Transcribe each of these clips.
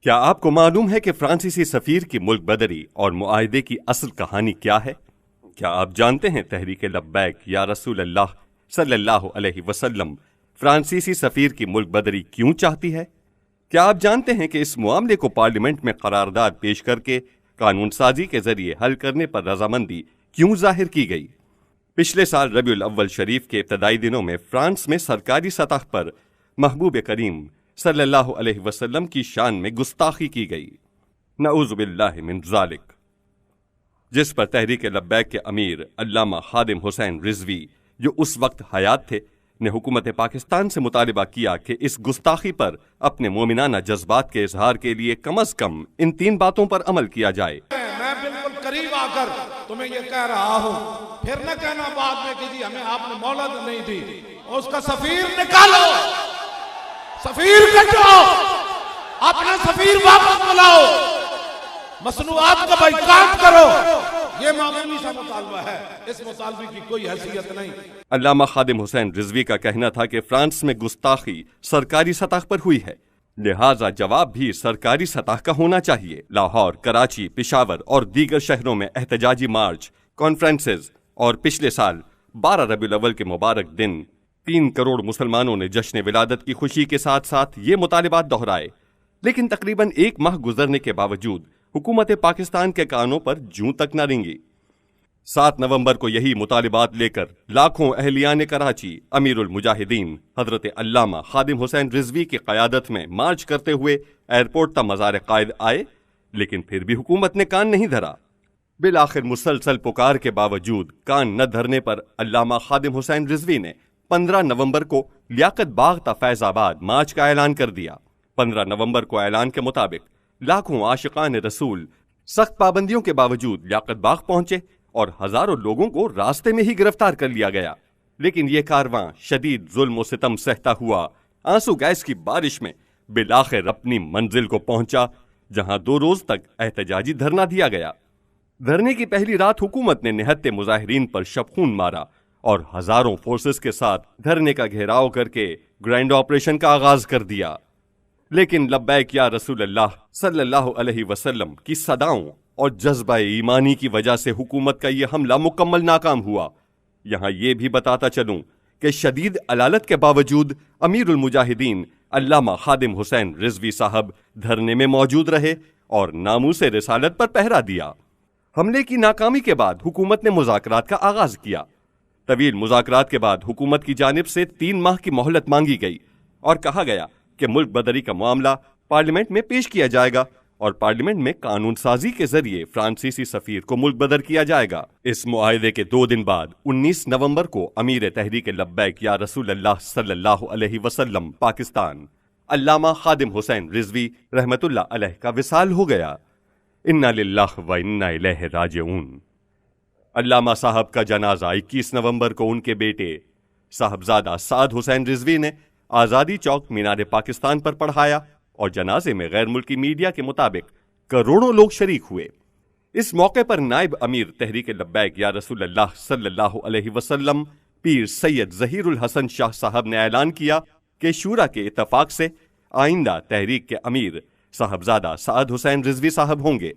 کیا آپ کو معلوم ہے کہ فرانسیسی سفیر کی ملک بدری اور معاہدے کی اصل کہانی کیا ہے؟ کیا آپ جانتے ہیں تحریک لبیک یا رسول اللہ صلی اللہ علیہ وسلم فرانسیسی سفیر کی ملک بدری کیوں چاہتی ہے؟ کیا آپ جانتے ہیں کہ اس معاملے کو پارلیمنٹ میں قرارداد پیش کر کے قانون سازی کے ذریعے حل کرنے پر رضامندی کیوں ظاہر کی گئی؟ پچھلے سال ربیع الاول شریف کے ابتدائی دنوں میں فرانس میں سرکاری سطح پر محبوب کریم صلی اللہ علیہ وسلم کی شان میں گستاخی کی گئی، نعوذ باللہ من ذالک، جس پر تحریک لبیک کے امیر علامہ خادم حسین رضوی جو اس وقت حیات تھے نے حکومت پاکستان سے مطالبہ کیا کہ اس گستاخی پر اپنے مومنانہ جذبات کے اظہار کے لیے کم از کم ان 3 باتوں پر عمل کیا جائے۔ میں بالکل قریب آ کر تمہیں یہ کہہ رہا ہوں، پھر نہ کہنا بعد میں کہ جی ہمیں آپ نے مہلت نہیں دی، اس کا سفیر نکالو، سفیر کٹو، اپنا سفیر واپس بلاؤ، مصنوعات کا بائیکاٹ کرو۔ یہ معمولی سا مطالبہ ہے، اس مطالبے کی کوئی حیثیت نہیں۔ علامہ خادم حسین رضوی کا کہنا تھا کہ فرانس میں گستاخی سرکاری سطح پر ہوئی ہے، لہٰذا جواب بھی سرکاری سطح کا ہونا چاہیے۔ لاہور، کراچی، پشاور اور دیگر شہروں میں احتجاجی مارچ، کانفرنسز اور پچھلے سال 12 ربیع الاول کے مبارک دن 3 کروڑ مسلمانوں نے جشن ولادت کی خوشی کے ساتھ ساتھ یہ مطالبات دہرائے، لیکن تقریباً 1 ماہ گزرنے کے باوجود حکومت پاکستان کے کانوں پر جوں تک نہ رینگی۔ 7 نومبر کو یہی مطالبات لے کر لاکھوں اہلیان کراچی امیر المجاہدین حضرت علامہ خادم حسین رضوی کی قیادت میں مارچ کرتے ہوئے ایئرپورٹ تا مزار قائد آئے، لیکن پھر بھی حکومت نے کان نہیں دھرا۔ بالآخر مسلسل پکار کے باوجود کان نہ دھرنے پر علامہ خادم حسین رضوی نے 15 نومبر کو لیاقت باغ تا فیض آباد مارچ کا اعلان کر دیا۔ 15 نومبر کو اعلان کے مطابق لاکھوں عاشقان رسول سخت پابندیوں کے باوجود لیاقت باغ پہنچے اور ہزاروں لوگوں کو راستے میں ہی گرفتار کر لیا گیا، لیکن یہ کارواں شدید ظلم و ستم سہتا ہوا آنسو گیس کی بارش میں بالآخر اپنی منزل کو پہنچا، جہاں 2 روز تک احتجاجی دھرنا دیا گیا۔ دھرنے کی پہلی رات حکومت نے نہتے مظاہرین پر شب خون مارا اور ہزاروں فورسز کے ساتھ دھرنے کا گھیراؤ کر کے گرینڈ آپریشن کا آغاز کر دیا، لیکن لبیک یا رسول اللہ صلی اللہ علیہ وسلم کی صداؤں اور جذبہ ایمانی کی وجہ سے حکومت کا یہ حملہ مکمل ناکام ہوا۔ یہاں یہ بھی بتاتا چلوں کہ شدید علالت کے باوجود امیر المجاہدین علامہ خادم حسین رضوی صاحب دھرنے میں موجود رہے اور ناموس رسالت پر پہرا دیا۔ حملے کی ناکامی کے بعد حکومت نے مذاکرات کا آغاز کیا۔ طویل مذاکرات کے بعد حکومت کی جانب سے 3 ماہ کی مہلت مانگی گئی اور کہا گیا کہ ملک بدری کا معاملہ پارلیمنٹ میں پیش کیا جائے گا اور پارلیمنٹ میں قانون سازی کے ذریعے فرانسیسی سفیر کو ملک بدر کیا جائے گا۔ اس معاہدے کے 2 دن بعد 19 نومبر کو امیر تحریک لبیک یا رسول اللہ صلی اللہ علیہ وسلم پاکستان علامہ خادم حسین رضوی رحمت اللہ علیہ کا وصال ہو گیا۔ انا للہ و انا الیہ راجعون۔ علامہ صاحب کا جنازہ 21 نومبر کو ان کے بیٹے صاحبزادہ سعد حسین رضوی نے آزادی چوک مینار پاکستان پر پڑھایا اور جنازے میں غیر ملکی میڈیا کے مطابق کروڑوں لوگ شریک ہوئے۔ اس موقع پر نائب امیر تحریک لبیک یا رسول اللہ صلی اللہ علیہ وسلم پیر سید ظہیر الحسن شاہ صاحب نے اعلان کیا کہ شورا کے اتفاق سے آئندہ تحریک کے امیر صاحبزادہ سعد حسین رضوی صاحب ہوں گے۔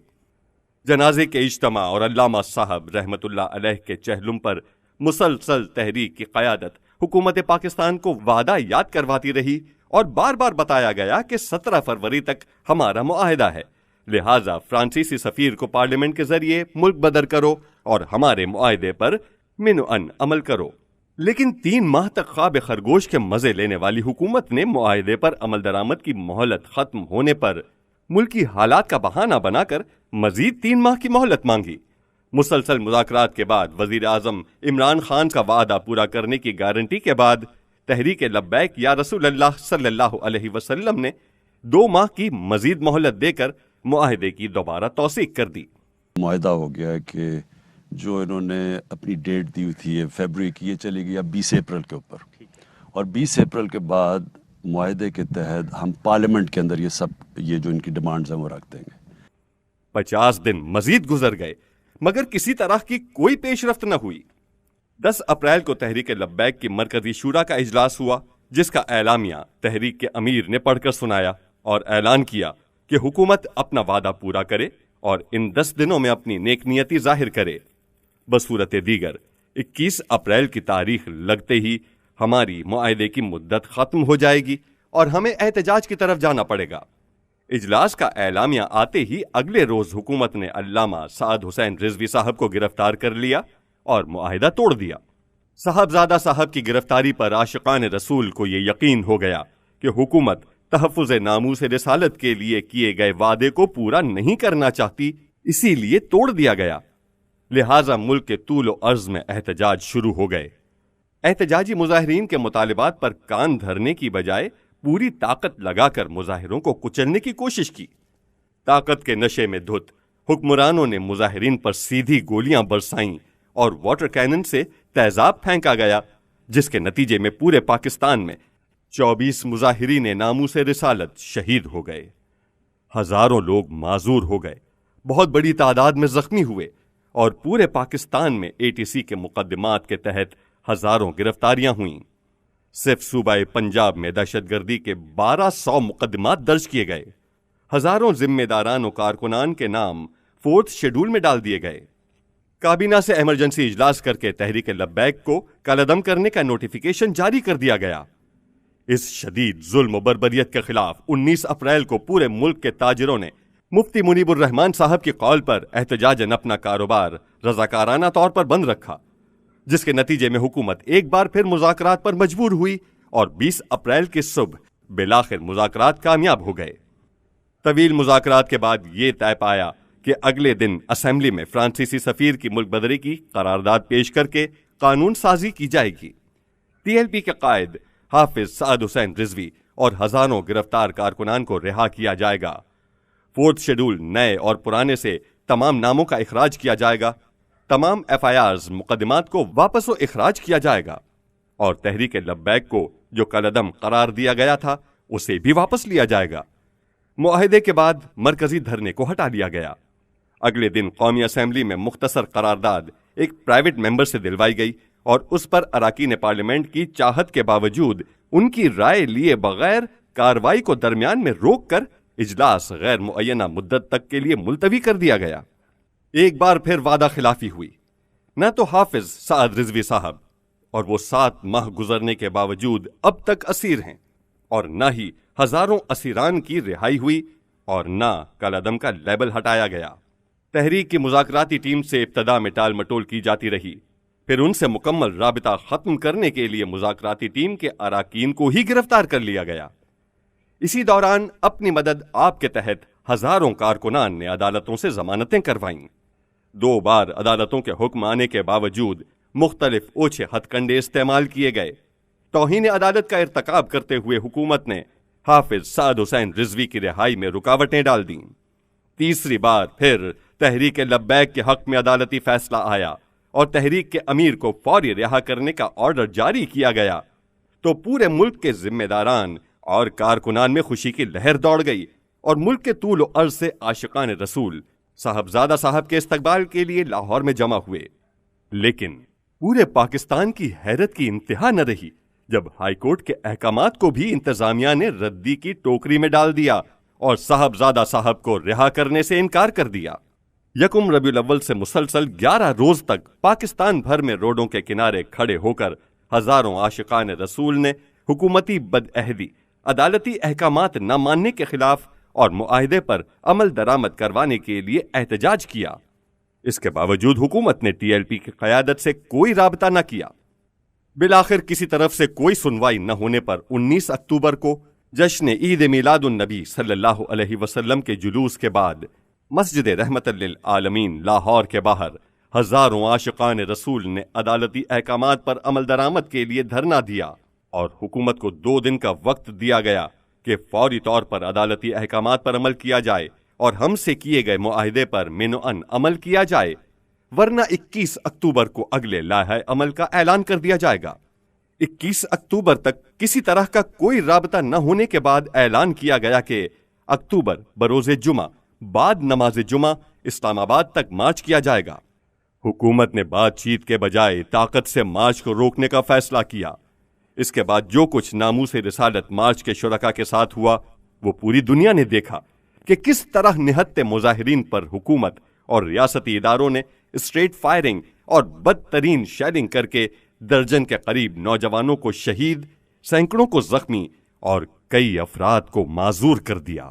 جنازے کے اجتماع اور علامہ صاحب رحمت اللہ علیہ کے چہلم پر مسلسل تحریک کی قیادت حکومت پاکستان کو وعدہ یاد کرواتی رہی اور بار بار بتایا گیا کہ 17 فروری تک ہمارا معاہدہ ہے، لہٰذا فرانسیسی سفیر کو پارلیمنٹ کے ذریعے ملک بدر کرو اور ہمارے معاہدے پر منعن عمل کرو۔ لیکن 3 ماہ تک خواب خرگوش کے مزے لینے والی حکومت نے معاہدے پر عمل درآمد کی مہلت ختم ہونے پر ملکی حالات کا بہانہ بنا کر مزید 3 ماہ کی مہلت مانگی۔ مسلسل مذاکرات کے بعد وزیر اعظم عمران خان کا وعدہ پورا کرنے کی گارنٹی کے بعد تحریک لبیک یا رسول اللہ صلی اللہ علیہ وسلم نے 2 ماہ کی مزید مہلت دے کر معاہدے کی دوبارہ توثیق کر دی۔ معاہدہ ہو گیا کہ جو انہوں نے اپنی ڈیٹ دی تھی یہ فیبروری کی، یہ چلی گئی 20 اپریل کے اوپر، اور 20 اپریل کے بعد معاہدے کے تحت ہم پارلیمنٹ کے اندر یہ جو ان کی ڈیمانڈز ہیں وہ رکھ دیں گے۔ 50 دن مزید گزر گئے مگر کسی طرح کی کوئی پیش رفت نہ ہوئی۔ 10 اپریل کو تحریک لبیک کی مرکزی شورا کا اجلاس ہوا، جس کا اعلامیہ تحریک کے امیر نے پڑھ کر سنایا اور اعلان کیا کہ حکومت اپنا وعدہ پورا کرے اور ان 10 دنوں میں اپنی نیک نیتی ظاہر کرے۔ بصورت دیگر 21 اپریل کی تاریخ لگتے ہی ہماری معاہدے کی مدت ختم ہو جائے گی اور ہمیں احتجاج کی طرف جانا پڑے گا۔ اجلاس کا اعلامیہ آتے ہی اگلے روز حکومت نے علامہ سعد حسین رضوی صاحب کو گرفتار کر لیا اور معاہدہ توڑ دیا۔ صاحبزادہ صاحب کی گرفتاری پر عاشقان رسول کو یہ یقین ہو گیا کہ حکومت تحفظ ناموس رسالت کے لیے کیے گئے وعدے کو پورا نہیں کرنا چاہتی، اسی لیے توڑ دیا گیا۔ لہٰذا ملک کے طول و عرض میں احتجاج شروع ہو گئے۔ احتجاجی مظاہرین کے مطالبات پر کان دھرنے کی بجائے پوری طاقت لگا کر مظاہروں کو کچلنے کی کوشش کی۔ طاقت کے نشے میں دھت حکمرانوں نے مظاہرین پر سیدھی گولیاں برسائیں اور واٹر کینن سے تیزاب پھینکا گیا، جس کے نتیجے میں پورے پاکستان میں 24 مظاہرین ناموس رسالت شہید ہو گئے۔ ہزاروں لوگ معذور ہو گئے، بہت بڑی تعداد میں زخمی ہوئے اور پورے پاکستان میں ATC کے مقدمات کے تحت ہزاروں گرفتاریاں ہوئیں۔ صرف صوبہ پنجاب میں دہشت گردی کے 1200 مقدمات درج کیے گئے۔ ہزاروں ذمہ داران و کارکنان کے نام 4تھ شیڈول میں ڈال دیے گئے۔ کابینہ سے ایمرجنسی اجلاس کر کے تحریک لبیک کو کالعدم کرنے کا نوٹیفیکیشن جاری کر دیا گیا۔ اس شدید ظلم و بربریت کے خلاف 19 اپریل کو پورے ملک کے تاجروں نے مفتی منیب الرحمان صاحب کی قول پر احتجاجاً اپنا کاروبار رضاکارانہ طور پر بند رکھا، جس کے نتیجے میں حکومت ایک بار پھر مذاکرات پر مجبور ہوئی اور 20 اپریل کی صبح بالآخر مذاکرات کامیاب ہو گئے۔ طویل مذاکرات کے بعد یہ طے پایا کہ اگلے دن اسمبلی میں فرانسیسی سفیر کی ملک بدری کی قرارداد پیش کر کے قانون سازی کی جائے گی۔ TLP کے قائد حافظ سعد حسین رضوی اور ہزاروں گرفتار کارکنان کو رہا کیا جائے گا۔ 4تھ شیڈول نئے اور پرانے سے تمام ناموں کا اخراج کیا جائے گا، تمام FIRs مقدمات کو واپس و اخراج کیا جائے گا اور تحریک لبیک کو جو کالعدم قرار دیا گیا تھا اسے بھی واپس لیا جائے گا۔ معاہدے کے بعد مرکزی دھرنے کو ہٹا لیا گیا۔ اگلے دن قومی اسمبلی میں مختصر قرارداد ایک پرائیویٹ ممبر سے دلوائی گئی اور اس پر اراکین پارلیمنٹ کی چاہت کے باوجود ان کی رائے لیے بغیر کارروائی کو درمیان میں روک کر اجلاس غیر معینہ مدت تک کے لیے ملتوی کر دیا گیا۔ ایک بار پھر وعدہ خلافی ہوئی۔ نہ تو حافظ سعد رضوی صاحب اور وہ 7 ماہ گزرنے کے باوجود اب تک اسیر ہیں، اور نہ ہی ہزاروں اسیران کی رہائی ہوئی اور نہ کالعدم کا لیبل ہٹایا گیا۔ تحریک کی مذاکراتی ٹیم سے ابتدا میں ٹال مٹول کی جاتی رہی، پھر ان سے مکمل رابطہ ختم کرنے کے لیے مذاکراتی ٹیم کے اراکین کو ہی گرفتار کر لیا گیا۔ اسی دوران اپنی مدد آپ کے تحت ہزاروں کارکنان نے عدالتوں سے ضمانتیں کروائیں۔ 2 بار عدالتوں کے حکم آنے کے باوجود مختلف اوچھے ہتھ کنڈے استعمال کیے گئے۔ توہین عدالت کا ارتکاب کرتے ہوئے حکومت نے حافظ سعد حسین رضوی کی رہائی میں رکاوٹیں ڈال دیں۔ تیسری بار پھر تحریک لبیک کے حق میں عدالتی فیصلہ آیا اور تحریک کے امیر کو فوری رہا کرنے کا آرڈر جاری کیا گیا تو پورے ملک کے ذمہ داران اور کارکنان میں خوشی کی لہر دوڑ گئی اور ملک کے طول و عرض سے عاشقان رسول صاحبزادہ صاحب کے استقبال کے لیے لاہور میں جمع ہوئے۔ لیکن پورے پاکستان کی حیرت کی انتہا نہ رہی جب ہائی کورٹ کے احکامات کو بھی انتظامیہ نے ردی کی ٹوکری میں ڈال دیا اور صاحبزادہ صاحب کو رہا کرنے سے انکار کر دیا۔ 1 ربیع الاول سے مسلسل 11 روز تک پاکستان بھر میں روڈوں کے کنارے کھڑے ہو کر ہزاروں عاشقان رسول نے حکومتی بدعہدی، عدالتی احکامات نہ ماننے کے خلاف اور معاہدے پر عمل درآمد کروانے کے لیے احتجاج کیا۔ اس کے باوجود حکومت نے TLP کی قیادت سے کوئی رابطہ نہ کیا۔ بالآخر کسی طرف سے کوئی سنوائی نہ ہونے پر 19 اکتوبر کو جشن عید میلاد النبی صلی اللہ علیہ وسلم کے جلوس کے بعد مسجد رحمت للعالمین لاہور کے باہر ہزاروں عاشقان رسول نے عدالتی احکامات پر عمل درآمد کے لیے دھرنا دیا اور حکومت کو 2 دن کا وقت دیا گیا کہ فوری طور پر عدالتی احکامات پر عمل کیا جائے اور ہم سے کیے گئے معاہدے پر منوعاً عمل کیا جائے، ورنہ 21 اکتوبر کو اگلے لائحہ عمل کا اعلان کر دیا جائے گا۔ 21 اکتوبر تک کسی طرح کا کوئی رابطہ نہ ہونے کے بعد اعلان کیا گیا کہ اکتوبر بروز جمعہ بعد نماز جمعہ اسلام آباد تک مارچ کیا جائے گا۔ حکومت نے بات چیت کے بجائے طاقت سے مارچ کو روکنے کا فیصلہ کیا۔ اس کے بعد جو کچھ ناموس رسالت مارچ کے شرکاء کے ساتھ ہوا وہ پوری دنیا نے دیکھا، کہ کس طرح نہتے مظاہرین پر حکومت اور ریاستی اداروں نے اسٹریٹ فائرنگ اور بدترین شیلنگ کر کے درجن کے قریب نوجوانوں کو شہید، سینکڑوں کو زخمی اور کئی افراد کو معذور کر دیا۔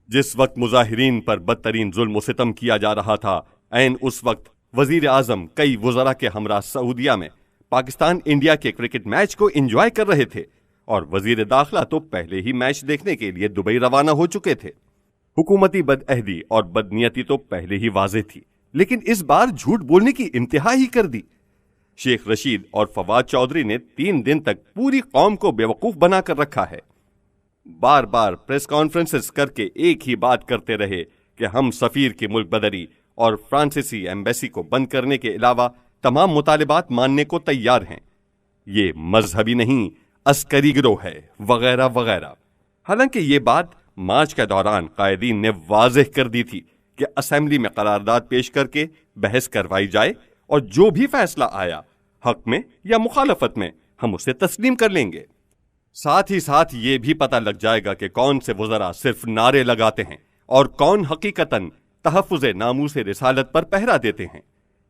جس وقت مظاہرین پر بدترین ظلم و ستم کیا جا رہا تھا، عین اس وقت وزیر اعظم کئی وزراء کے ہمراہ سعودیہ میں پاکستان انڈیا کے کرکٹ میچ کو انجوائے کر رہے تھے، اور وزیر داخلہ تو پہلے ہی میچ دیکھنے کے لیے دبئی روانہ ہو چکے تھے۔ حکومتی بدعہدی اور بدنیتی تو پہلے ہی واضح تھی، لیکن اس بار جھوٹ بولنے کی انتہا ہی کر دی۔ شیخ رشید اور فواد چودھری نے 3 دن تک پوری قوم کو بیوقوف بنا کر رکھا ہے۔ بار بار پریس کانفرنسز کر کے ایک ہی بات کرتے رہے کہ ہم سفیر کی ملک بدری اور فرانسیسی ایمبیسی کو بند کرنے کے علاوہ تمام مطالبات ماننے کو تیار ہیں۔ یہ مذہبی نہیں، عسکری گروہ ہے، وغیرہ وغیرہ۔ حالانکہ یہ بات مارچ کے دوران قائدین نے واضح کر دی تھی کہ اسمبلی میں قرارداد پیش کر کے بحث کروائی جائے، اور جو بھی فیصلہ آیا حق میں یا مخالفت میں ہم اسے تسلیم کر لیں گے۔ ساتھ ہی ساتھ یہ بھی پتہ لگ جائے گا کہ کون سے وزراء صرف نعرے لگاتے ہیں اور کون حقیقتاً تحفظ ناموس رسالت پر پہرا دیتے ہیں۔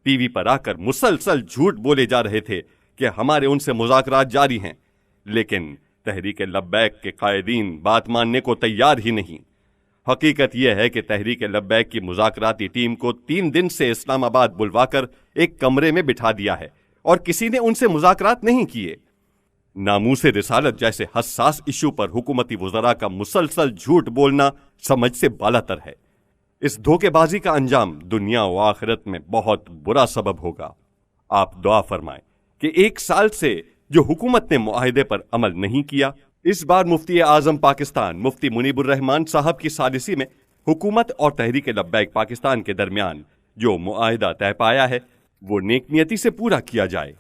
ٹی وی پر آ کر مسلسل جھوٹ بولے جا رہے تھے کہ ہمارے ان سے مذاکرات جاری ہیں، لیکن تحریک لبیک کے قائدین بات ماننے کو تیار ہی نہیں۔ حقیقت یہ ہے کہ تحریک لبیک کی مذاکراتی ٹیم کو 3 دن سے اسلام آباد بلوا کر ایک کمرے میں بٹھا دیا ہے، اور کسی نے ان سے مذاکرات نہیں کیے۔ ناموس رسالت جیسے حساس ایشو پر حکومتی وزراء کا مسلسل جھوٹ بولنا سمجھ سے بالاتر ہے۔ اس دھوکے بازی کا انجام دنیا و آخرت میں بہت برا سبب ہوگا۔ آپ دعا فرمائیں کہ 1 سال سے جو حکومت نے معاہدے پر عمل نہیں کیا، اس بار مفتی اعظم پاکستان مفتی منیب الرحمان صاحب کی ثالثی میں حکومت اور تحریک لبیک پاکستان کے درمیان جو معاہدہ طے پایا ہے وہ نیک نیتی سے پورا کیا جائے۔